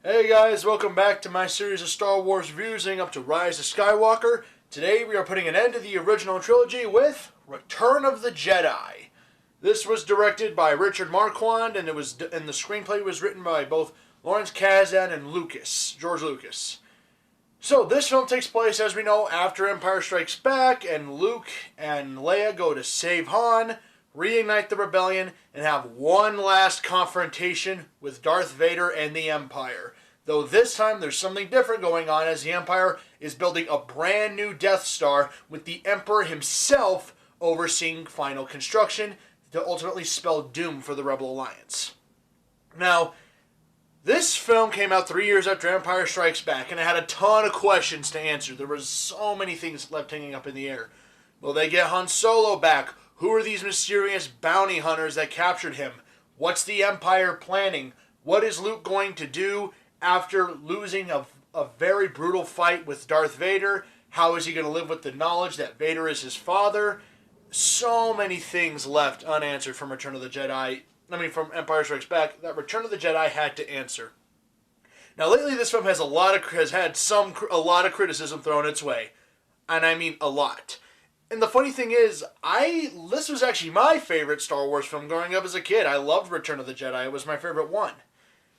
Hey guys, welcome back to my series of Star Wars reviews leading up to Rise of Skywalker. Today we are putting an end to the original trilogy with Return of the Jedi. This was directed by Richard Marquand and the screenplay was written by both Lawrence Kasdan and George Lucas. So this film takes place, as we know, after Empire Strikes Back, and Luke and Leia go to save Han, reignite the rebellion, and have one last confrontation with Darth Vader and the Empire. Though this time there's something different going on, as the Empire is building a brand new Death Star with the Emperor himself overseeing final construction to ultimately spell doom for the Rebel Alliance. Now, this film came out 3 years after Empire Strikes Back, and it had a ton of questions to answer. There was so many things left hanging up in the air. Will they get Han Solo back? Who are these mysterious bounty hunters that captured him? What's the Empire planning? What is Luke going to do after losing a very brutal fight with Darth Vader? How is he going to live with the knowledge that Vader is his father? So many things left unanswered from from Empire Strikes Back that Return of the Jedi had to answer. Now, lately, this film has a lot of criticism thrown its way, and I mean a lot. And the funny thing is, this was actually my favorite Star Wars film growing up as a kid. I loved Return of the Jedi. It was my favorite one.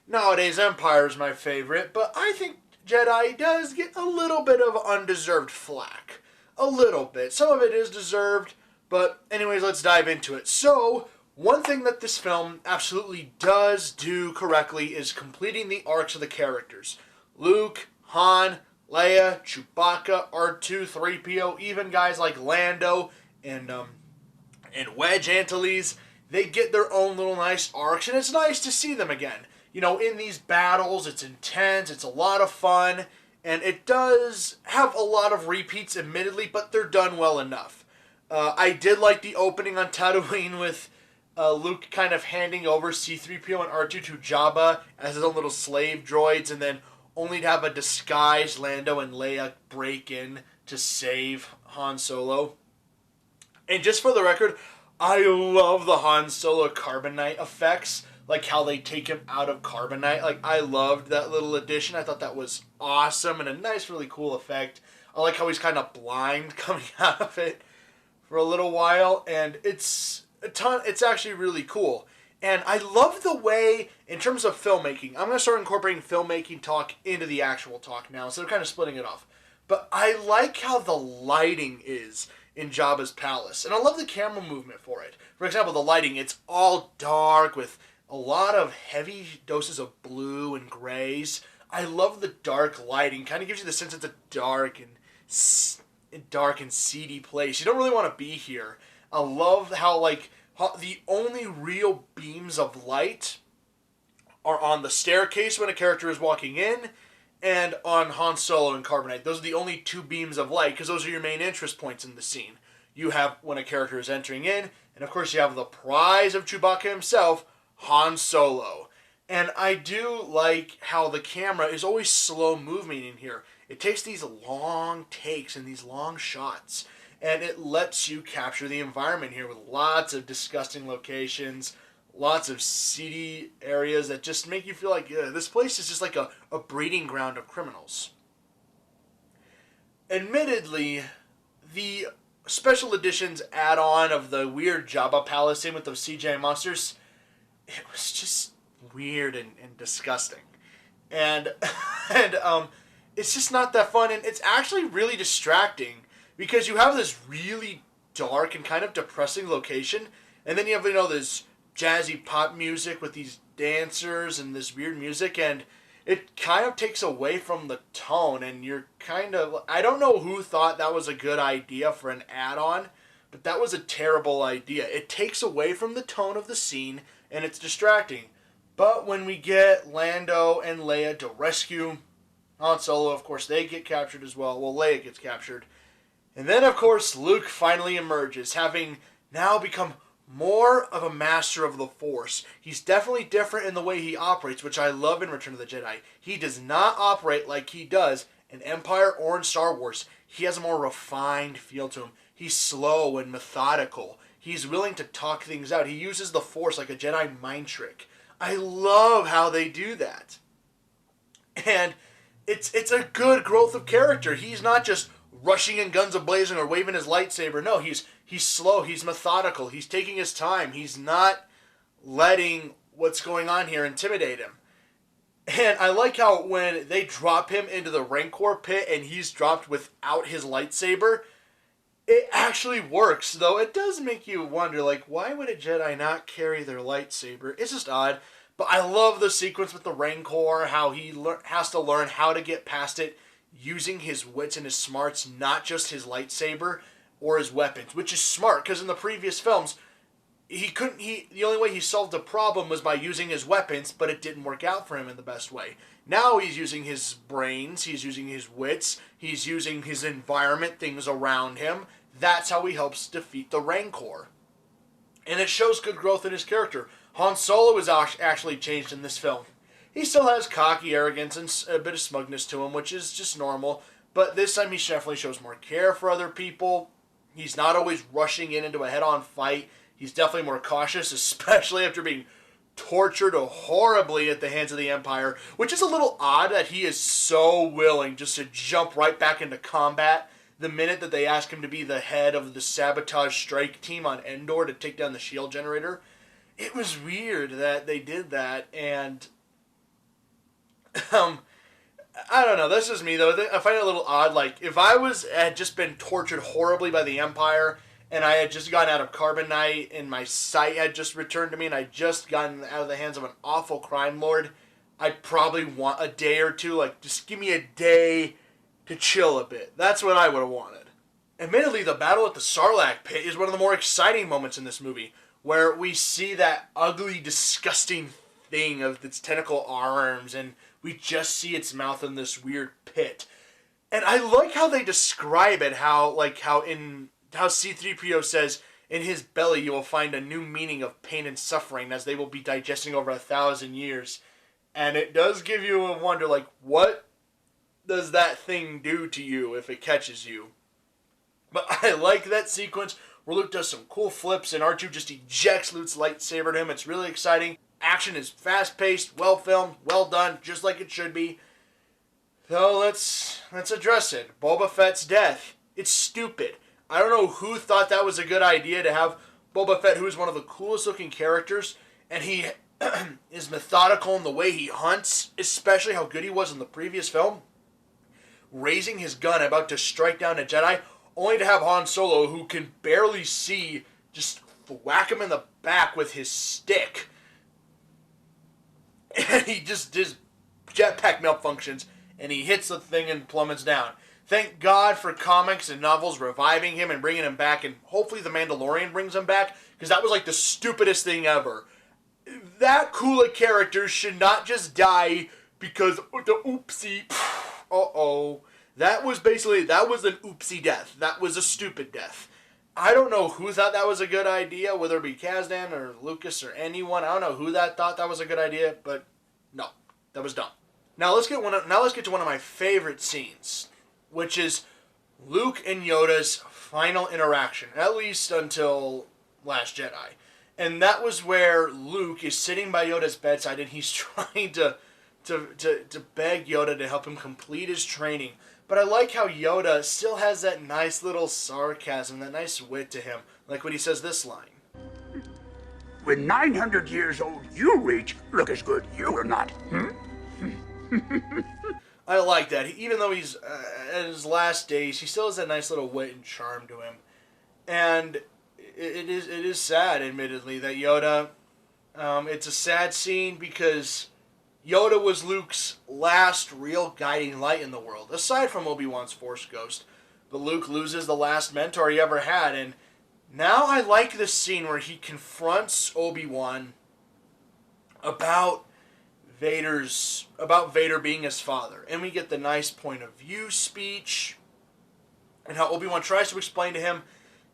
Nowadays, Empire is my favorite, but I think Jedi does get a little bit of undeserved flack. A little bit. Some of it is deserved, but anyways, let's dive into it. So, one thing that this film absolutely does do correctly is completing the arcs of the characters. Luke, Han, Leia, Chewbacca, R2, 3PO, even guys like Lando and Wedge Antilles, they get their own little nice arcs, and it's nice to see them again. You know, in these battles, it's intense, it's a lot of fun, and it does have a lot of repeats, admittedly, but they're done well enough. I did like the opening on Tatooine with Luke kind of handing over C-3PO and R2 to Jabba as his own little slave droids, and then only to have a disguised Lando and Leia break in to save Han Solo. And just for the record, I love the Han Solo carbonite effects, like how they take him out of carbonite. Like, I loved that little addition. I thought that was awesome and a nice, really cool effect. I like how he's kind of blind coming out of it for a little while, and it's actually really cool. And I love the way, in terms of filmmaking, I'm going to start incorporating filmmaking talk into the actual talk now, instead of kind of splitting it off. But I like how the lighting is in Jabba's palace. And I love the camera movement for it. For example, the lighting, it's all dark with a lot of heavy doses of blue and grays. I love the dark lighting. Kind of gives you the sense it's a dark and seedy place. You don't really want to be here. I love how, the only real beams of light are on the staircase when a character is walking in and on Han Solo and Carbonite. Those are the only two beams of light because those are your main interest points in the scene. You have when a character is entering in, and of course you have the prize of Chewbacca himself, Han Solo. And I do like how the camera is always slow moving in here. It takes these long takes and these long shots, and it lets you capture the environment here with lots of disgusting locations, lots of seedy areas that just make you feel like this place is just like a breeding ground of criminals. Admittedly, the special editions add-on of the weird Jabba Palace in with those CGI monsters, it was just weird and disgusting. And it's just not that fun, and it's actually really distracting because you have this really dark and kind of depressing location, and then you have, this jazzy pop music with these dancers and this weird music, and it kind of takes away from the tone, and you're kind of... I don't know who thought that was a good idea for an add-on, but that was a terrible idea. It takes away from the tone of the scene, and it's distracting. But when we get Lando and Leia to rescue Han Solo, of course, they get captured as well. Well, Leia gets captured. And then, of course, Luke finally emerges, having now become more of a master of the Force. He's definitely different in the way he operates, which I love in Return of the Jedi. He does not operate like he does in Empire or in Star Wars. He has a more refined feel to him. He's slow and methodical. He's willing to talk things out. He uses the Force like a Jedi mind trick. I love how they do that. And it's a good growth of character. He's not just rushing in guns a-blazing or waving his lightsaber. No, he's slow, he's methodical, he's taking his time. He's not letting what's going on here intimidate him. And I like how when they drop him into the Rancor pit and he's dropped without his lightsaber, it actually works, though it does make you wonder, like, why would a Jedi not carry their lightsaber? It's just odd. But I love the sequence with the Rancor, how he has to learn how to get past it using his wits and his smarts, not just his lightsaber or his weapons, which is smart, because in the previous films, the only way he solved the problem was by using his weapons, but it didn't work out for him in the best way. Now he's using his brains, he's using his wits, he's using his environment, things around him. That's how he helps defeat the Rancor. And it shows good growth in his character. Han Solo is actually changed in this film. He still has cocky arrogance and a bit of smugness to him, which is just normal. But this time he definitely shows more care for other people. He's not always rushing into a head-on fight. He's definitely more cautious, especially after being tortured horribly at the hands of the Empire, which is a little odd that he is so willing just to jump right back into combat the minute that they ask him to be the head of the sabotage strike team on Endor to take down the shield generator. It was weird that they did that, and I don't know, this is me though. I find it a little odd. Like, if I had just been tortured horribly by the Empire, and I had just gotten out of Carbonite, and my sight had just returned to me, and I'd just gotten out of the hands of an awful crime lord, I'd probably want a day or two, like, just give me a day to chill a bit. That's what I would have wanted. Admittedly, the battle at the Sarlacc pit is one of the more exciting moments in this movie, where we see that ugly, disgusting thing of its tentacle arms, and we just see its mouth in this weird pit. And I like how they describe it, how C-3PO says, in his belly you will find a new meaning of pain and suffering as they will be digesting over 1,000 years. And it does give you a wonder, like, what does that thing do to you if it catches you? But I like that sequence where Luke does some cool flips and R2 just ejects Luke's lightsaber to him. It's really exciting. Action is fast-paced, well-filmed, well done, just like it should be. So let's address it. Boba Fett's death. It's stupid. I don't know who thought that was a good idea to have Boba Fett, who is one of the coolest looking characters, and he is methodical in the way he hunts, especially how good he was in the previous film, raising his gun about to strike down a Jedi, only to have Han Solo, who can barely see, just whack him in the back with his stick. And his jetpack malfunctions, and he hits the thing and plummets down. Thank God for comics and novels reviving him and bringing him back, and hopefully The Mandalorian brings him back, because that was like the stupidest thing ever. That cool a character should not just die because the oopsie, That was an oopsie death. That was a stupid death. I don't know who thought that was a good idea, whether it be Kazdan or Lucas or anyone. I don't know who thought that was a good idea, but no, that was dumb. Now let's get to one of my favorite scenes, which is Luke and Yoda's final interaction, at least until Last Jedi. And that was where Luke is sitting by Yoda's bedside and he's trying to beg Yoda to help him complete his training. But I like how Yoda still has that nice little sarcasm, that nice wit to him. Like when he says this line. When 900 years old you reach, look as good you will not. I like that. Even though he's at his last days, he still has that nice little wit and charm to him. And it is sad, admittedly, that Yoda... it's a sad scene because Yoda was Luke's last real guiding light in the world, aside from Obi-Wan's Force Ghost. But Luke loses the last mentor he ever had, and now I like this scene where he confronts Obi-Wan about Vader being his father. And we get the nice point of view speech, and how Obi-Wan tries to explain to him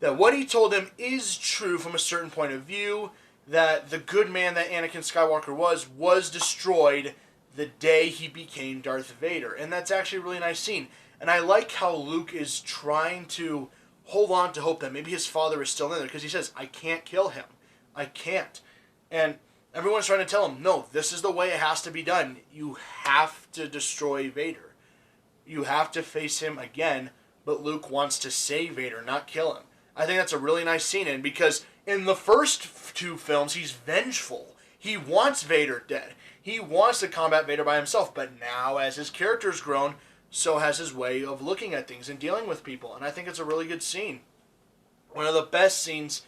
that what he told him is true from a certain point of view, that the good man that Anakin Skywalker was destroyed the day he became Darth Vader. And that's actually a really nice scene. And I like how Luke is trying to hold on to hope that maybe his father is still in there, because he says, I can't kill him. I can't. And Everyone's trying to tell him, no, this is the way it has to be done. You have to destroy Vader. You have to face him again, but Luke wants to save Vader, not kill him. I think that's a really nice scene, and because in the first two films, he's vengeful. He wants Vader dead. He wants to combat Vader by himself, but now as his character's grown, so has his way of looking at things and dealing with people, and I think it's a really good scene. One of the best scenes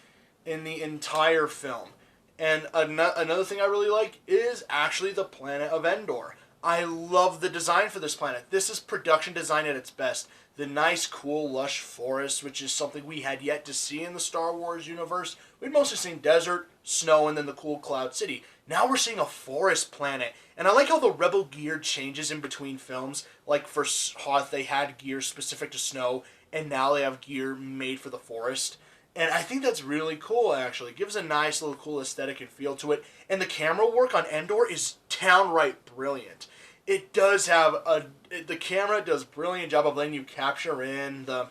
in the entire film. And another thing I really like is actually the planet of Endor. I love the design for this planet. This is production design at its best. The nice, cool, lush forest, which is something we had yet to see in the Star Wars universe. We'd mostly seen desert, snow, and then the cool Cloud City. Now we're seeing a forest planet. And I like how the Rebel gear changes in between films. Like for Hoth, they had gear specific to snow, and now they have gear made for the forest. And I think that's really cool, actually. It gives a nice little cool aesthetic and feel to it. And the camera work on Endor is downright brilliant. It does have the camera does a brilliant job of letting you capture in the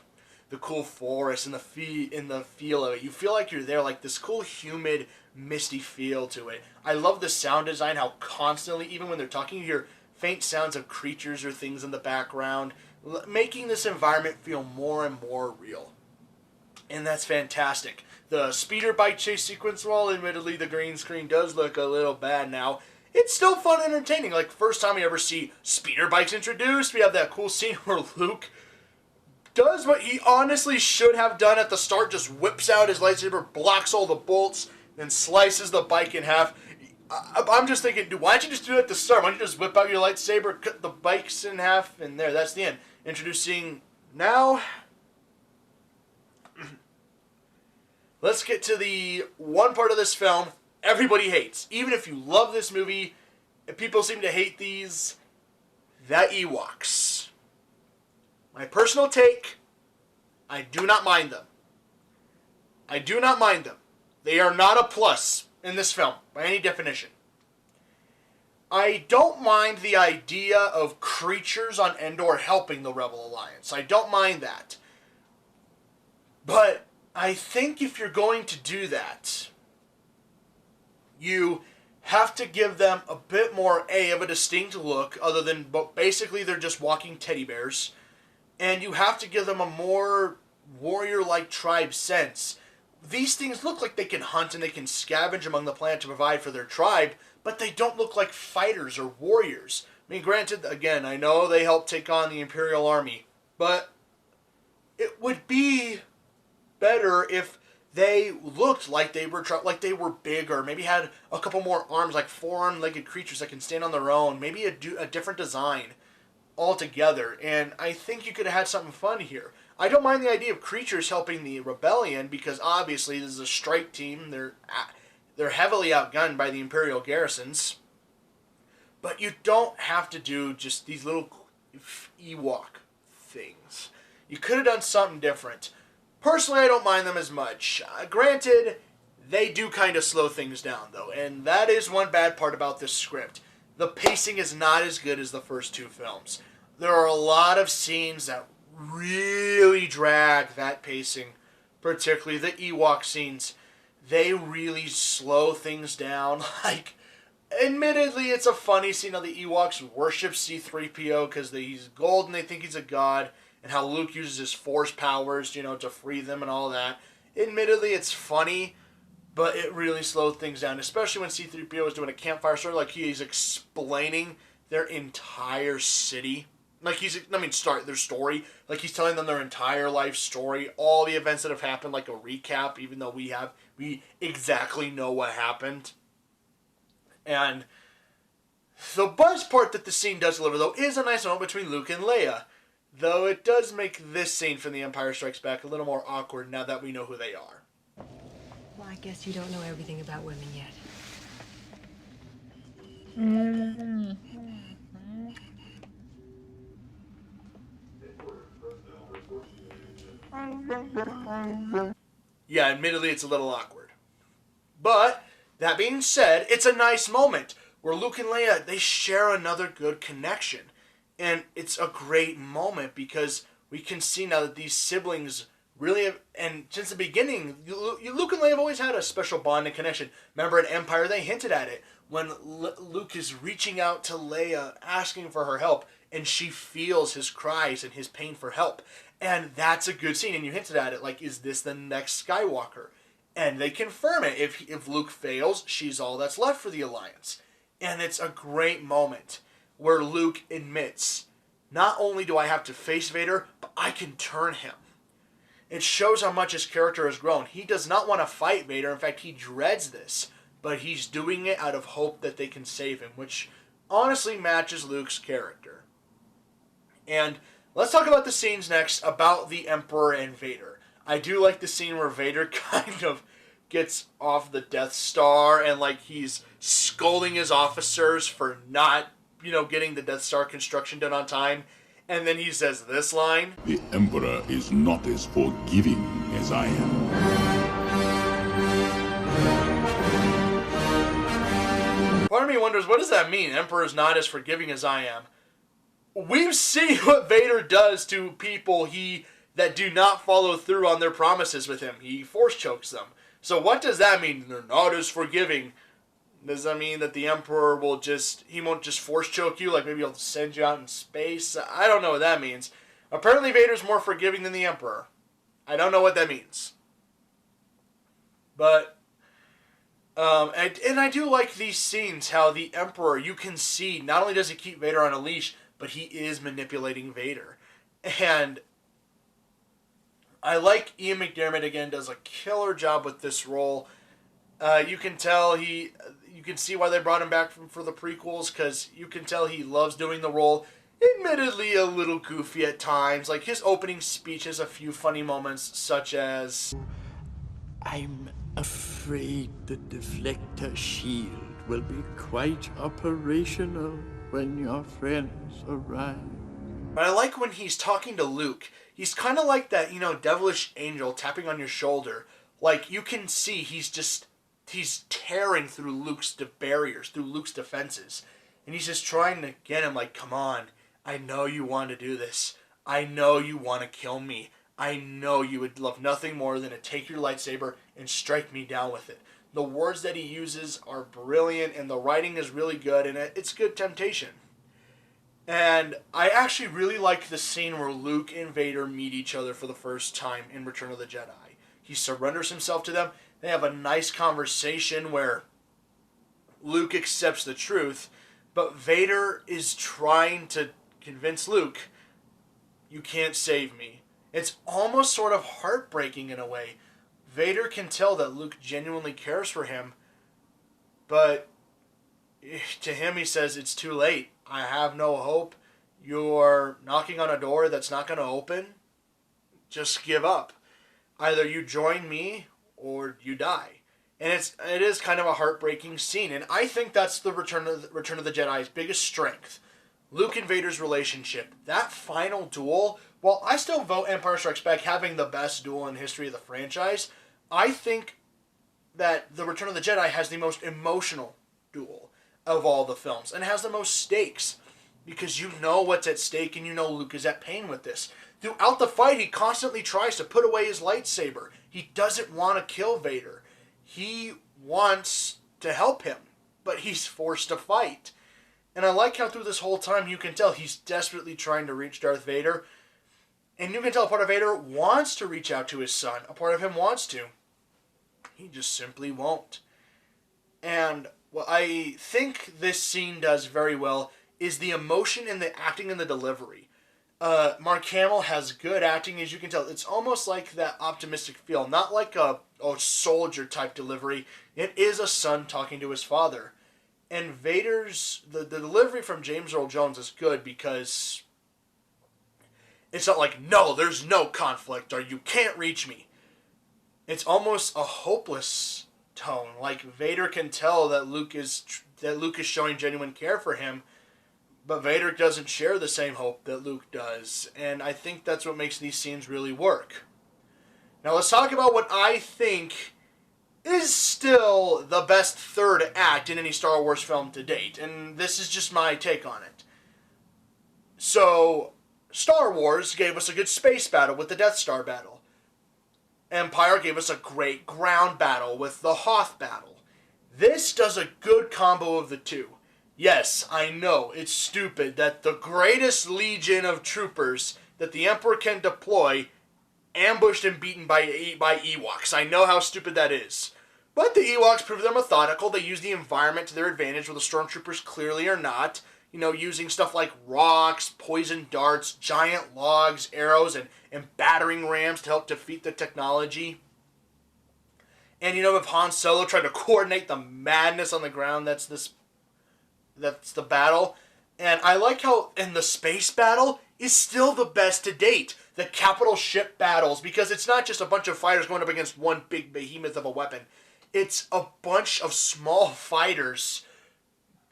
cool forest and the feel of it. You feel like you're there, like this cool, humid, misty feel to it. I love the sound design, how constantly, even when they're talking, you hear faint sounds of creatures or things in the background, making this environment feel more and more real. And that's fantastic. The speeder bike chase sequence, while admittedly the green screen does look a little bad now, it's still fun and entertaining. Like, first time we ever see speeder bikes introduced, we have that cool scene where Luke does what he honestly should have done at the start, just whips out his lightsaber, blocks all the bolts, then slices the bike in half. I'm just thinking, dude, why don't you just do it at the start? Why don't you just whip out your lightsaber, cut the bikes in half, and there, that's the end. Introducing now... Let's get to the one part of this film everybody hates. Even if you love this movie, people seem to hate these, the Ewoks. My personal take, I do not mind them. I do not mind them. They are not a plus in this film, by any definition. I don't mind the idea of creatures on Endor helping the Rebel Alliance. I don't mind that. But I think if you're going to do that, you have to give them a bit more, of a distinct look, other than, but basically they're just walking teddy bears. And you have to give them a more warrior-like tribe sense. These things look like they can hunt and they can scavenge among the planet to provide for their tribe, but they don't look like fighters or warriors. I mean, granted, again, I know they helped take on the Imperial Army, but it would be better if they looked like they were big, or maybe had a couple more arms, like four-armed-legged creatures that can stand on their own. Maybe a different design altogether. And I think you could have had something fun here. I don't mind the idea of creatures helping the rebellion, because obviously this is a strike team. They're heavily outgunned by the Imperial garrisons. But you don't have to do just these little Ewok things. You could have done something different. Personally, I don't mind them as much. Granted, they do kind of slow things down, though, and that is one bad part about this script. The pacing is not as good as the first two films. There are a lot of scenes that really drag that pacing, particularly the Ewok scenes. They really slow things down. Like, admittedly, it's a funny scene how the Ewoks worship C-3PO because he's gold and they think he's a god, and how Luke uses his force powers, to free them and all that. Admittedly, it's funny, but it really slowed things down, especially when C-3PO is doing a campfire story, like he's explaining their entire city. Like their story. Like he's telling them their entire life story, all the events that have happened, like a recap, even though we exactly know what happened. And the best part that the scene does deliver, though, is a nice moment between Luke and Leia. Though it does make this scene from The Empire Strikes Back a little more awkward now that we know who they are. Well, I guess you don't know everything about women yet. Yeah, admittedly, it's a little awkward. But, that being said, it's a nice moment where Luke and Leia, they share another good connection. And it's a great moment because we can see now that these siblings really, and since the beginning, Luke and Leia have always had a special bond and connection. Remember in Empire, they hinted at it when Luke is reaching out to Leia, asking for her help, and she feels his cries and his pain for help. And that's a good scene, and you hinted at it, like, is this the next Skywalker? And they confirm it. If Luke fails, she's all that's left for the Alliance. And it's a great moment where Luke admits, not only do I have to face Vader, but I can turn him. It shows how much his character has grown. He does not want to fight Vader. In fact, he dreads this. But he's doing it out of hope that they can save him, which honestly matches Luke's character. And let's talk about the scenes next about the Emperor and Vader. I do like the scene where Vader kind of gets off the Death Star and like he's scolding his officers for not, getting the Death Star construction done on time. And then he says this line. The Emperor is not as forgiving as I am. Part of me wonders, what does that mean? Emperor is not as forgiving as I am. We've seen what Vader does to people that do not follow through on their promises with him. He force chokes them. So what does that mean? They're not as forgiving. Does that mean that the Emperor won't just force choke you? Like maybe he'll send you out in space? I don't know what that means. Apparently Vader's more forgiving than the Emperor. I don't know what that means. But, and I do like these scenes, how the Emperor, you can see, not only does he keep Vader on a leash, but he is manipulating Vader. And I like Ian McDiarmid, again, does a killer job with this role. You can tell you can see why they brought him back for the prequels, because you can tell he loves doing the role. Admittedly, a little goofy at times. Like, his opening speech has a few funny moments, such as... I'm afraid the deflector shield will be quite operational when your friends arrive. But I like when he's talking to Luke. He's kind of like that, devilish angel tapping on your shoulder. Like, you can see he's tearing through Luke's barriers, through Luke's defenses. And he's just trying to get him, like, come on. I know you want to do this. I know you want to kill me. I know you would love nothing more than to take your lightsaber and strike me down with it. The words that he uses are brilliant, and the writing is really good, and it's good temptation. And I actually really like the scene where Luke and Vader meet each other for the first time in Return of the Jedi. He surrenders himself to them. They have a nice conversation where Luke accepts the truth, but Vader is trying to convince Luke, you can't save me. It's almost sort of heartbreaking in a way. Vader can tell that Luke genuinely cares for him, but to him he says, it's too late. I have no hope. You're knocking on a door that's not going to open. Just give up. Either you join me or you die. And it is kind of a heartbreaking scene, and I think that's the Return of the Jedi's biggest strength. Luke and Vader's relationship. That final duel, while I still vote Empire Strikes Back having the best duel in history of the franchise, I think that the Return of the Jedi has the most emotional duel of all the films, and has the most stakes, because you know what's at stake, and you know Luke is at pain with this. Throughout the fight, he constantly tries to put away his lightsaber. He doesn't want to kill Vader. He wants to help him, but he's forced to fight. And I like how through this whole time you can tell he's desperately trying to reach Darth Vader. And you can tell a part of Vader wants to reach out to his son. A part of him wants to. He just simply won't. And what I think this scene does very well is the emotion and the acting and the delivery. Mark Hamill has good acting, as you can tell. It's almost like that optimistic feel. Not like a soldier type delivery. It is a son talking to his father. And Vader's, the delivery from James Earl Jones is good because it's not like, no, there's no conflict, or you can't reach me. It's almost a hopeless tone. Like, Vader can tell that Luke is showing genuine care for him, but Vader doesn't share the same hope that Luke does. And I think that's what makes these scenes really work. Now let's talk about what I think is still the best third act in any Star Wars film to date. And this is just my take on it. So, Star Wars gave us a good space battle with the Death Star battle. Empire gave us a great ground battle with the Hoth battle. This does a good combo of the two. Yes, I know, it's stupid that the greatest legion of troopers that the Emperor can deploy ambushed and beaten by Ewoks. I know how stupid that is. But the Ewoks prove they're methodical. They use the environment to their advantage, where the Stormtroopers clearly are not. You know, using stuff like rocks, poison darts, giant logs, arrows, and battering rams to help defeat the technology. And, you know, if Han Solo tried to coordinate the madness on the ground, that's the battle. And I like how in the space battle is still the best to date. The capital ship battles, because it's not just a bunch of fighters going up against one big behemoth of a weapon. It's a bunch of small fighters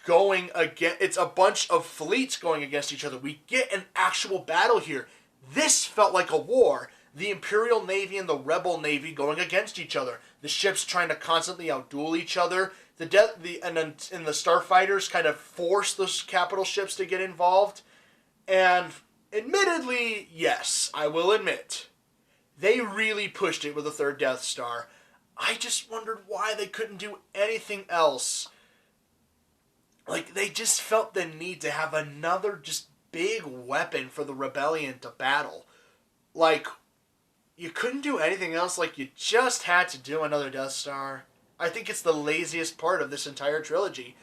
going against, it's a bunch of fleets going against each other. We get an actual battle here. This felt like a war. The Imperial Navy and the Rebel Navy going against each other. The ships trying to constantly outduel each other. And the starfighters kind of force those capital ships to get involved. And admittedly, yes, I will admit, they really pushed it with the third Death Star. I just wondered why they couldn't do anything else. Like, they just felt the need to have another just big weapon for the rebellion to battle. Like, you couldn't do anything else. Like, you just had to do another Death Star. I think it's the laziest part of this entire trilogy.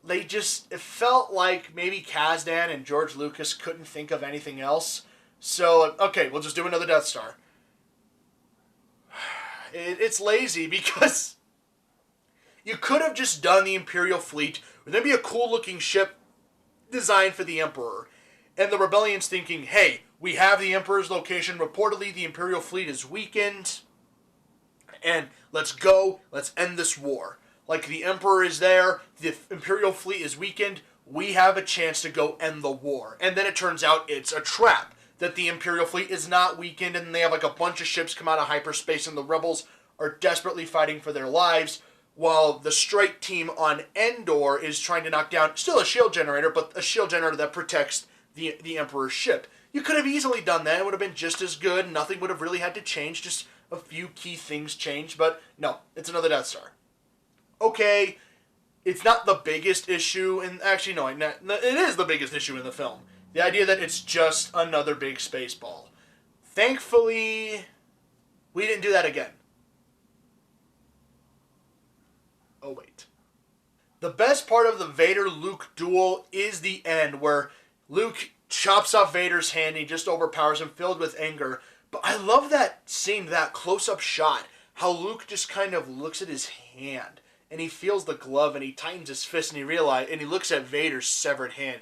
It felt like maybe Kazdan and George Lucas couldn't think of anything else. So, okay, we'll just do another Death Star. It's lazy because you could have just done the Imperial fleet. There'd be a cool looking ship designed for the Emperor. And the rebellion's thinking, hey, we have the Emperor's location. Reportedly, the Imperial fleet is weakened. And let's go. Let's end this war. Like, the Emperor is there. The Imperial fleet is weakened. We have a chance to go end the war. And then it turns out it's a trap. That the Imperial fleet is not weakened, and they have like a bunch of ships come out of hyperspace, and the rebels are desperately fighting for their lives, while the strike team on Endor is trying to knock down, still a shield generator, but a shield generator that protects the Emperor's ship. You could have easily done that. It would have been just as good. Nothing would have really had to change. Just a few key things changed, but no, it's another Death Star. Okay, it's not the biggest issue, and actually, no, it is the biggest issue in the film. The idea that it's just another big space ball. Thankfully, we didn't do that again. Oh, wait. The best part of the Vader-Luke duel is the end, where Luke chops off Vader's hand, he just overpowers him, filled with anger. But I love that scene, that close-up shot, how Luke just kind of looks at his hand, and he feels the glove, and he tightens his fist, and he looks at Vader's severed hand.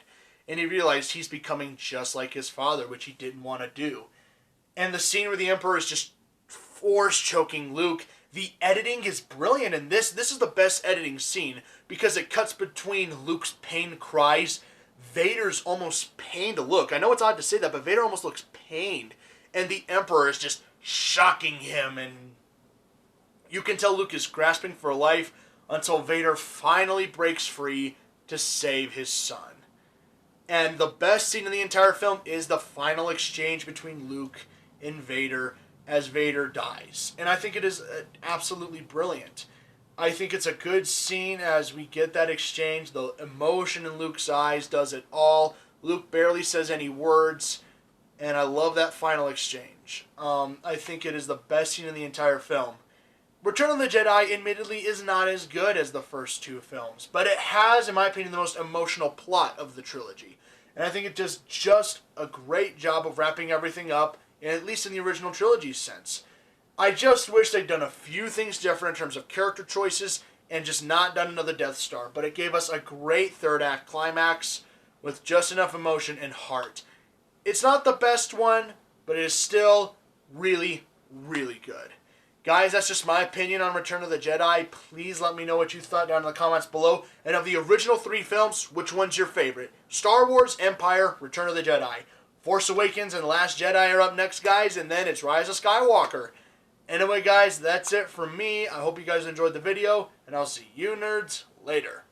And he realized he's becoming just like his father, which he didn't want to do. And the scene where the Emperor is just force-choking Luke, the editing is brilliant in this. This is the best editing scene because it cuts between Luke's pain cries. Vader's almost pained look. I know it's odd to say that, but Vader almost looks pained. And the Emperor is just shocking him. And you can tell Luke is grasping for life until Vader finally breaks free to save his son. And the best scene in the entire film is the final exchange between Luke and Vader as Vader dies. And I think it is absolutely brilliant. I think it's a good scene as we get that exchange. The emotion in Luke's eyes does it all. Luke barely says any words. And I love that final exchange. I think it is the best scene in the entire film. Return of the Jedi, admittedly, is not as good as the first two films, but it has, in my opinion, the most emotional plot of the trilogy. And I think it does just a great job of wrapping everything up, at least in the original trilogy's sense. I just wish they'd done a few things different in terms of character choices and just not done another Death Star, but it gave us a great third act climax with just enough emotion and heart. It's not the best one, but it is still really, really good. Guys, that's just my opinion on Return of the Jedi. Please let me know what you thought down in the comments below. And of the original three films, which one's your favorite? Star Wars, Empire, Return of the Jedi. Force Awakens and Last Jedi are up next, guys, and then it's Rise of Skywalker. Anyway, guys, that's it from me. I hope you guys enjoyed the video, and I'll see you nerds later.